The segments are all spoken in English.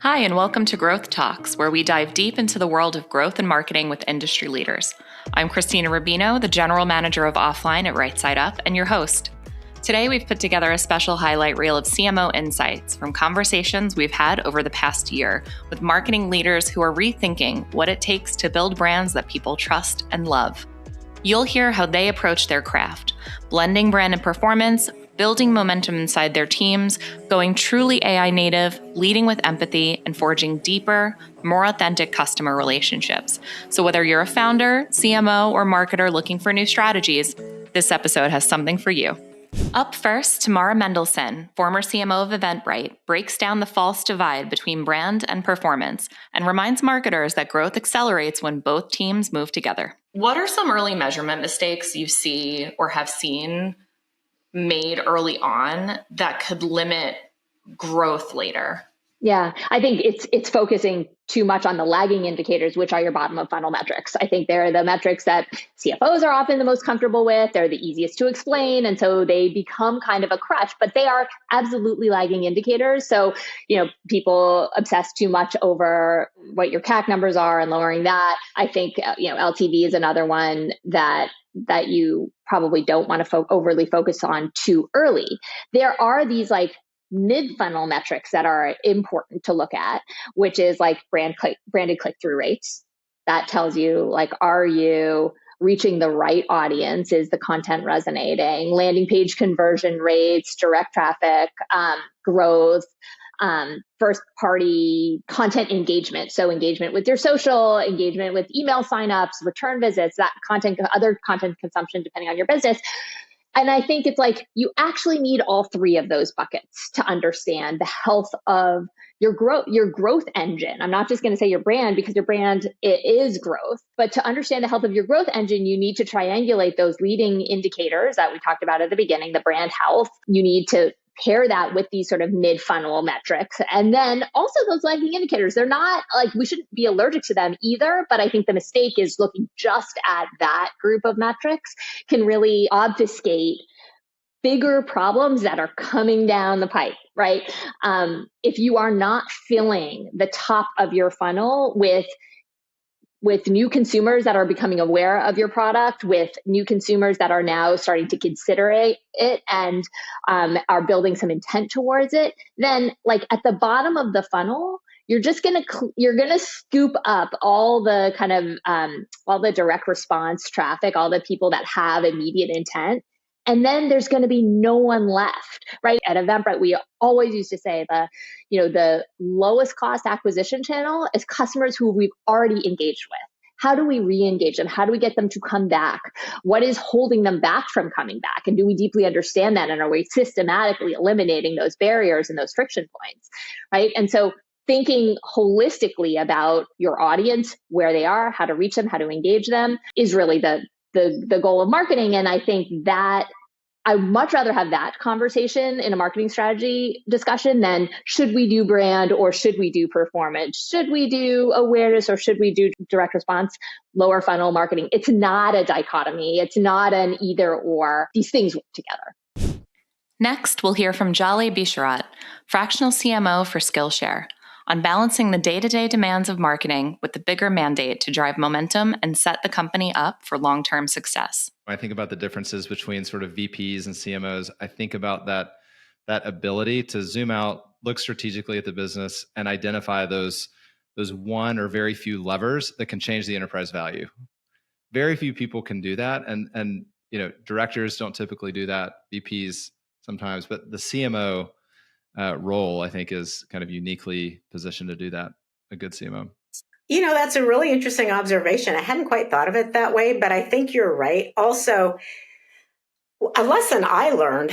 Hi, and welcome to Growth Talks, where we dive deep into the world of growth and marketing with industry leaders. I'm Krystina Rubino, the General Manager of Offline at Right Side Up, and your host. Today, we've put together a special highlight reel of CMO insights from conversations we've had over the past year with marketing leaders who are rethinking what it takes to build brands that people trust and love. You'll hear how they approach their craft, blending brand and performance, building momentum inside their teams, going truly AI native, leading with empathy, and forging deeper, more authentic customer relationships. So whether you're a founder, CMO, or marketer looking for new strategies, this episode has something for you. Up first, Tamara Mendelsohn, former CMO of Eventbrite, breaks down the false divide between brand and performance and reminds marketers that growth accelerates when both teams move together. What are some early measurement mistakes you see or have seen made early on that could limit growth later? Yeah, I think it's focusing too much on the lagging indicators, which are your bottom of funnel metrics. I think they're the metrics that CFOs are often the most comfortable with. They're the easiest to explain. And so they become kind of a crutch, but they are absolutely lagging indicators. So, people obsess too much over what your CAC numbers are and lowering that. I think, LTV is another one that you probably don't want to overly focus on too early. There are these mid-funnel metrics that are important to look at, which is branded click-through rates. That tells you, are you reaching the right audience? Is the content resonating? Landing page conversion rates, direct traffic, growth, first-party content engagement. So engagement with your social, engagement with email signups, return visits, that content, other content consumption, depending on your business. And I think it's you actually need all three of those buckets to understand the health of your growth engine. I'm not just going to say your brand, because your brand, it is growth, but to understand the health of your growth engine, you need to triangulate those leading indicators that we talked about at the beginning, the brand health. You need to pair that with these sort of mid-funnel metrics. And then also those lagging indicators, they're not we shouldn't be allergic to them either. But I think the mistake is looking just at that group of metrics can really obfuscate bigger problems that are coming down the pipe, right? If you are not filling the top of your funnel with new consumers that are becoming aware of your product, with new consumers that are now starting to consider it and are building some intent towards it, then at the bottom of the funnel, you're gonna scoop up all the kind of all the direct response traffic, all the people that have immediate intent. And then there's going to be no one left, right? At Eventbrite, we always used to say the lowest cost acquisition channel is customers who we've already engaged with. How do we re-engage them? How do we get them to come back? What is holding them back from coming back? And do we deeply understand that? And are we systematically eliminating those barriers and those friction points, right? And so thinking holistically about your audience, where they are, how to reach them, how to engage them is really the goal of marketing. And I think that I'd much rather have that conversation in a marketing strategy discussion than should we do brand or should we do performance? Should we do awareness or should we do direct response, lower funnel marketing? It's not a dichotomy. It's not an either or. These things work together. Next, we'll hear from Jaleh Bisharat, fractional CMO for Skillshare, on balancing the day-to-day demands of marketing with the bigger mandate to drive momentum and set the company up for long-term success. When I think about the differences between sort of VPs and CMOs, I think about that ability to zoom out, look strategically at the business, and identify those one or very few levers that can change the enterprise value. Very few people can do that, and directors don't typically do that, VPs sometimes, but the CMO role, I think, is kind of uniquely positioned to do that, a good CMO. That's a really interesting observation. I hadn't quite thought of it that way, but I think you're right. Also, a lesson I learned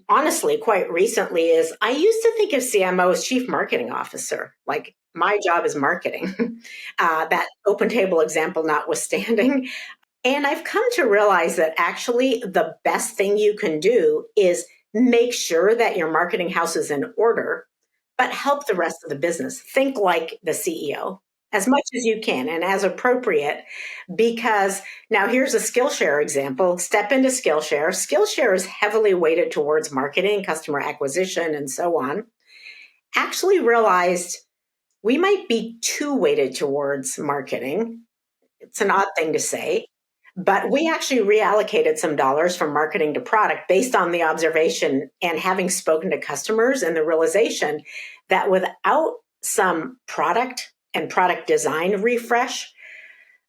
honestly, quite recently is I used to think of CMO as Chief Marketing Officer. Like, my job is marketing, that open table example notwithstanding. And I've come to realize that actually the best thing you can do is make sure that your marketing house is in order, but help the rest of the business. Think like the CEO as much as you can and as appropriate, because now here's a Skillshare example. Step into Skillshare. Skillshare is heavily weighted towards marketing, customer acquisition, and so on. actually realized we might be too weighted towards marketing. It's an odd thing to say, but we actually reallocated some dollars from marketing to product based on the observation and having spoken to customers and the realization that without some product and product design refresh,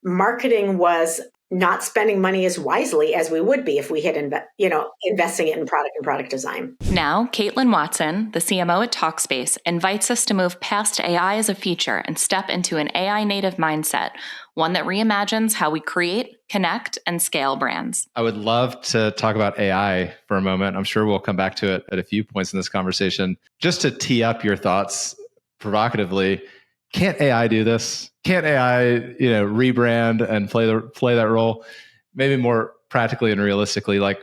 marketing was not spending money as wisely as we would be if we had investing it in product and product design. Now, Caitlin Watson, the CMO at Talkspace, invites us to move past AI as a feature and step into an AI native mindset, one that reimagines how we create, connect, and scale brands. I would love to talk about AI for a moment. I'm sure we'll come back to it at a few points in this conversation. Just to tee up your thoughts provocatively, can't AI do this? Can't AI, rebrand and play that role? Maybe more practically and realistically, like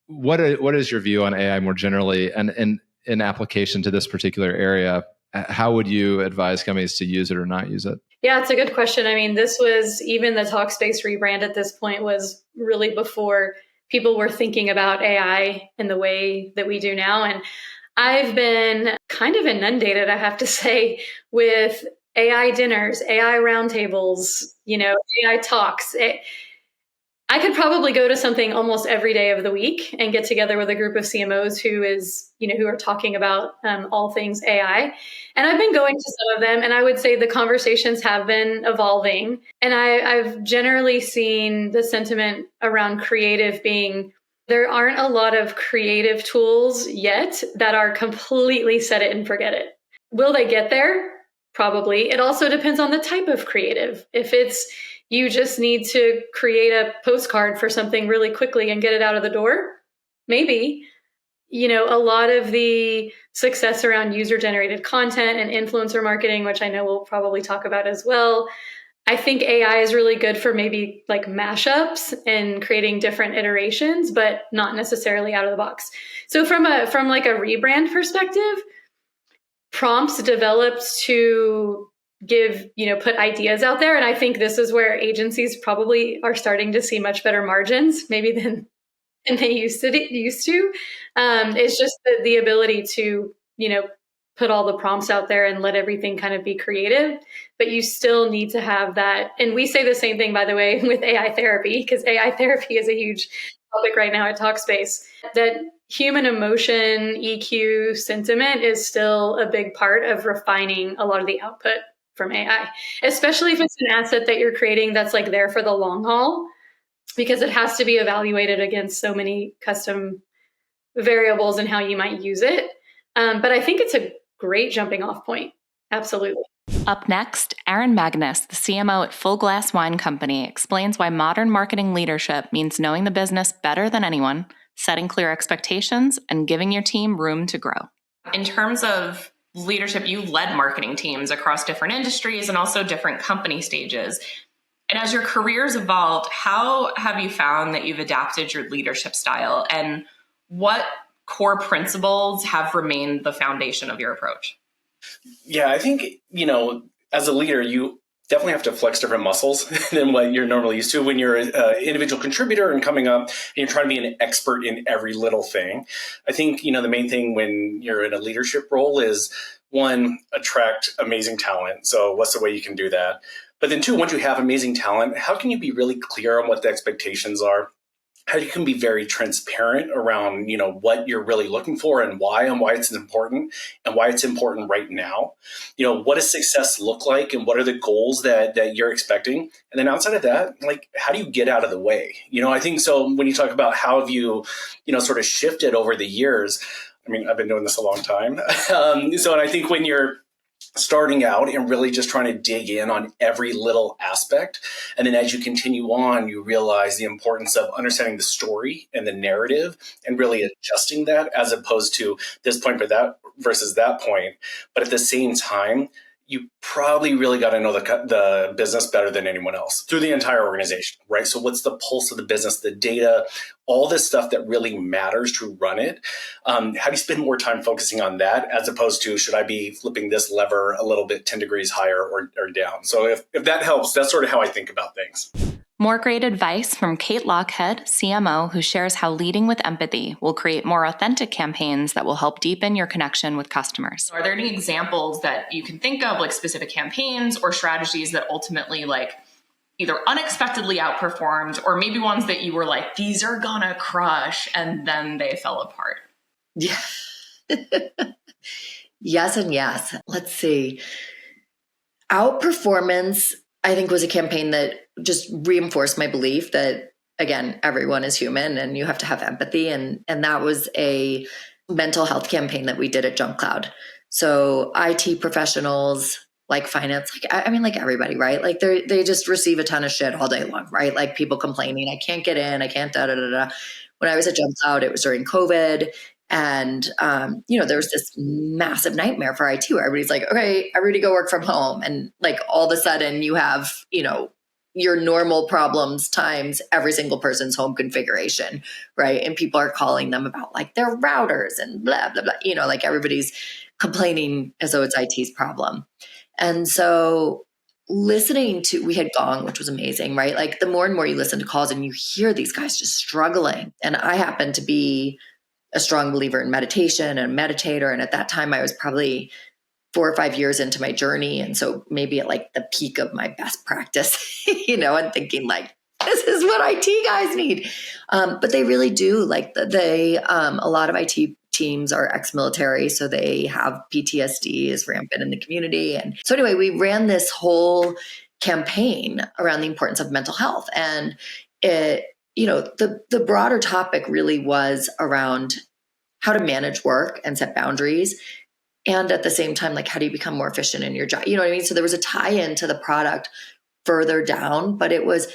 what is your view on AI more generally, and in application to this particular area? How would you advise companies to use it or not use it? Yeah, it's a good question. I mean, this was even the Talkspace rebrand at this point was really before people were thinking about AI in the way that we do now. And I've been kind of inundated, I have to say, with AI dinners, AI roundtables, AI talks. I could probably go to something almost every day of the week and get together with a group of CMOs who are talking about all things AI. And I've been going to some of them, and I would say the conversations have been evolving. And I've generally seen the sentiment around creative being there aren't a lot of creative tools yet that are completely set it and forget it. Will they get there? Probably. It also depends on the type of creative. If it's you just need to create a postcard for something really quickly and get it out of the door, maybe. A lot of the success around user-generated content and influencer marketing, which I know we'll probably talk about as well, I think AI is really good for maybe like mashups and creating different iterations, but not necessarily out of the box. So from like a rebrand perspective, prompts developed to put ideas out there. And I think this is where agencies probably are starting to see much better margins, maybe than they used to. It's just the ability to, put all the prompts out there and let everything kind of be creative, but you still need to have that. And we say the same thing, by the way, with AI therapy, because AI therapy is a huge topic right now at Talkspace, that human emotion, EQ, sentiment is still a big part of refining a lot of the output from AI, especially if it's an asset that you're creating that's like there for the long haul, because it has to be evaluated against so many custom variables and how you might use it. But I think it's a great jumping off point. Absolutely. Up next, Aaron Magnus, the CMO at Full Glass Wine Company, explains why modern marketing leadership means knowing the business better than anyone, setting clear expectations, and giving your team room to grow. In terms of leadership, you've led marketing teams across different industries and also different company stages. And as your careers evolved, how have you found that you've adapted your leadership style, and what core principles have remained the foundation of your approach? Yeah, I think, as a leader, you definitely have to flex different muscles than what you're normally used to when you're an individual contributor and coming up and you're trying to be an expert in every little thing. I think, the main thing when you're in a leadership role is, one, attract amazing talent. So what's the way you can do that? But then two, once you have amazing talent, how can you be really clear on what the expectations are? How you can be very transparent around, what you're really looking for and why it's important and why it's important right now. What does success look like and what are the goals that you're expecting? And then outside of that, how do you get out of the way? I think so when you talk about how have you, sort of shifted over the years, I mean, I've been doing this a long time. And I think when you're starting out and really just trying to dig in on every little aspect. And then as you continue on, you realize the importance of understanding the story and the narrative and really adjusting that as opposed to this point for that versus that point. But at the same time, you probably really got to know the business better than anyone else through the entire organization, right? So what's the pulse of the business, the data, all this stuff that really matters to run it? How do you spend more time focusing on that as opposed to, should I be flipping this lever a little bit 10 degrees higher or down? So if that helps, that's sort of how I think about things. More great advice from Kate Lockhead, CMO, who shares how leading with empathy will create more authentic campaigns that will help deepen your connection with customers. Are there any examples that you can think of, like specific campaigns or strategies that ultimately like either unexpectedly outperformed, or maybe ones that you were like, these are gonna crush, and then they fell apart? Yeah. Yes and yes. Let's see. Outperformance, I think, was a campaign that just reinforced my belief that, again, everyone is human and you have to have empathy. And that was a mental health campaign that we did at Jump Cloud. So IT professionals, like finance, like everybody, right? Like they just receive a ton of shit all day long, right? Like people complaining, I can't get in, I can't da da da da. When I was at Jump Cloud, it was during COVID. And, there was this massive nightmare for IT where everybody's like, okay, everybody go work from home. And like all of a sudden you have, your normal problems times every single person's home configuration, right? And people are calling them about like their routers and blah, blah, blah, like everybody's complaining as though it's IT's problem. And so we had Gong, which was amazing, right? Like the more and more you listen to calls and you hear these guys just struggling. And I happen to be a strong believer in meditation and a meditator. And at that time I was probably 4 or 5 years into my journey. And so maybe at like the peak of my best practice, and thinking like, this is what IT guys need. But they really do. Like a lot of IT teams are ex-military. So they have PTSD is rampant in the community. And so anyway, we ran this whole campaign around the importance of mental health. And the broader topic really was around how to manage work and set boundaries. And at the same time, like, how do you become more efficient in your job? You know what I mean? So there was a tie-in to the product further down, but it was,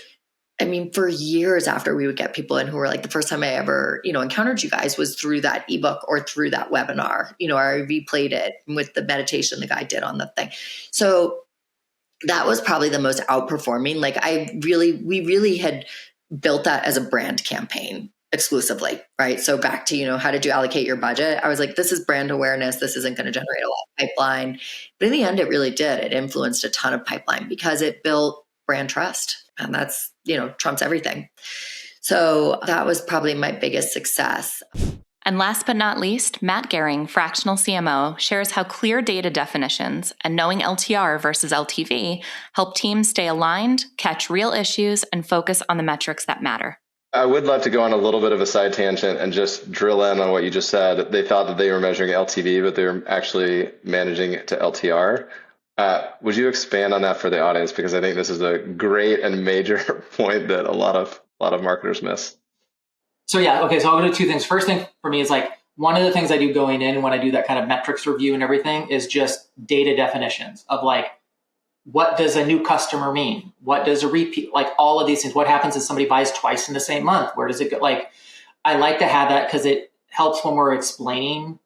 for years after we would get people in who were like, the first time I ever, encountered you guys was through that ebook or through that webinar. I replayed it with the meditation the guy did on the thing. So that was probably the most outperforming. Like we really had built that as a brand campaign exclusively, right? So back to, how did you allocate your budget? I was like, this is brand awareness. This isn't going to generate a lot of pipeline. But in the end, it really did. It influenced a ton of pipeline because it built brand trust. And that's, trumps everything. So that was probably my biggest success. And last but not least, Matt Gehring, fractional CMO, shares how clear data definitions and knowing LTR versus LTV help teams stay aligned, catch real issues, and focus on the metrics that matter. I would love to go on a little bit of a side tangent and just drill in on what you just said. They thought that they were measuring LTV, but they were actually managing it to LTR. Would you expand on that for the audience? Because I think this is a great and major point that a lot of marketers miss. So yeah, okay. So I'll go to two things. First thing for me is like one of the things I do going in when I do that kind of metrics review and everything is just data definitions of like, what does a new customer mean? What does a repeat, like all of these things? What happens if somebody buys twice in the same month? Where does it go? Like, I like to have that because it helps when we're explaining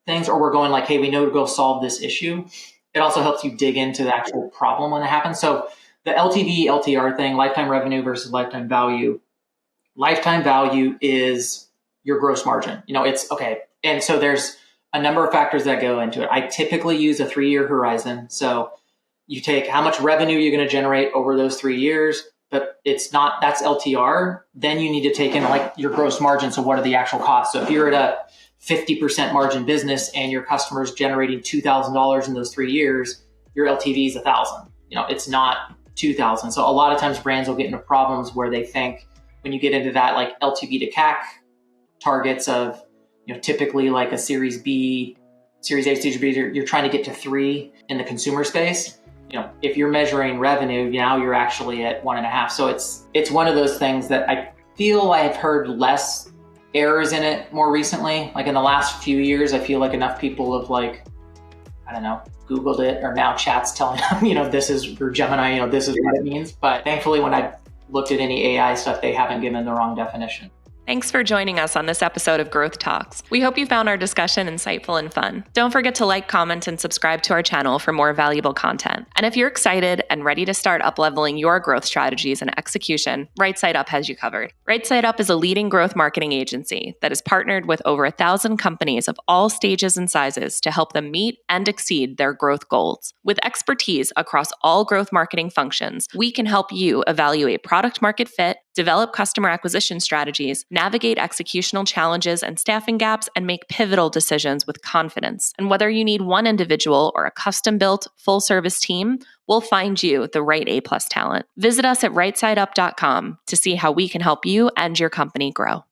things or we're going like, hey, we know to go solve this issue. It also helps you dig into the actual problem when it happens. So the LTV, LTR thing, lifetime revenue versus lifetime value. Lifetime value is your gross margin. It's okay. And so there's a number of factors that go into it. I typically use a 3-year horizon. So you take how much revenue you're going to generate over those 3 years, but that's LTR. Then you need to take in like your gross margin. So what are the actual costs? So if you're at a 50% margin business and your customer's generating $2,000 in those 3 years, your LTV is $1,000. It's not $2,000. So a lot of times brands will get into problems where they think when you get into that like LTV to CAC targets of, typically like a Series B, Series A, Series B, you're trying to get to 3 in the consumer space. If you're measuring revenue, now you're actually at 1.5. So it's one of those things that I feel I've heard less errors in it more recently. Like in the last few years, I feel like enough people have like, I don't know, Googled it or now chat's telling them, this is for Gemini, this is what it means. But thankfully, when I looked at any AI stuff, they haven't given the wrong definition. Thanks for joining us on this episode of Growth Talks. We hope you found our discussion insightful and fun. Don't forget to like, comment, and subscribe to our channel for more valuable content. And if you're excited and ready to start up-leveling your growth strategies and execution, Right Side Up has you covered. Right Side Up is a leading growth marketing agency that has partnered with over 1,000 companies of all stages and sizes to help them meet and exceed their growth goals. With expertise across all growth marketing functions, we can help you evaluate product market fit, develop customer acquisition strategies, navigate executional challenges and staffing gaps, and make pivotal decisions with confidence. And whether you need one individual or a custom-built, full-service team, we'll find you the right A+ talent. Visit us at rightsideup.com to see how we can help you and your company grow.